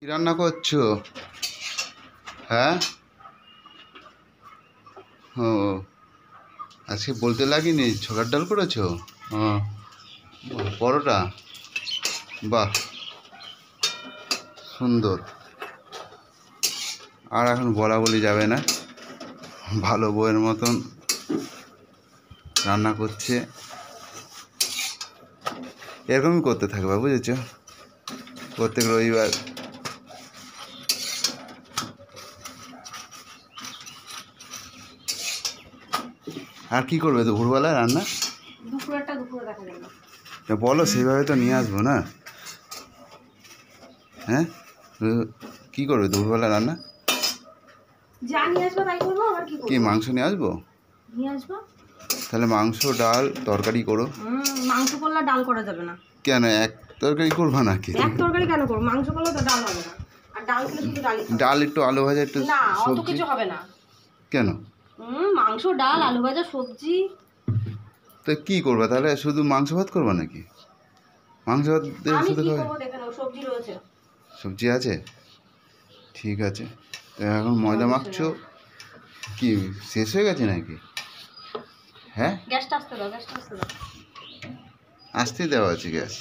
কি রান্না করছো? হ্যাঁ, ও আজকে বলতে লাগিনি ছোলার ডাল করেছো? ও পরোটা, বাহ সুন্দর। আর এখন বলা বলি যাবে না, ভালো বউয়ের মতন রান্না করছে। এরকমই করতে থাকবে, বুঝেছ? প্রত্যেক রবিবার। আর কি করবে দুপুরবেলা রান্না? দুপুরে দেখা যাবে। বলো, সেইভাবে তো নিয়ে আসবো না। হ্যাঁ, কি করবে দুপুরবেলা রান্না? যা নিয়ে আসবো তাই করবো, আর কি করবো? কি মাংস নিয়ে আসবো? নিয়ে আসবো। তাহলে মাংস ডাল তরকারি করো। মাংস করলে ডাল করা যাবে না। কেন, এক তরকারি করবা নাকি? এক তরকারি কেন করবো? মাংস করলে তো ডাল হবে না। আর ডাল খেলে শুধু ডালই খাবো। ডাল একটু আলু ভাজা একটু না, অত সবজি। কিছু হবে না। কেন? মাংস ডাল আলু ভাজা সবজি। তো কি করবা তাহলে? শুধু মাংস ভাত করবা নাকি? মাংস ভাত দিয়ে আমি শুধু কি খাবে? করবো দেখে নাও, সবজি রয়েছে। সবজি আছে, ঠিক আছে। তো এখন ময়দা মাখছো কি, শেষ হয়ে গেছে নাকি? হ্যাঁ, গ্যাসটা আসতে দাও, গ্যাসটা আসতে দাও। আসতেই দেওয়া আছে গ্যাস।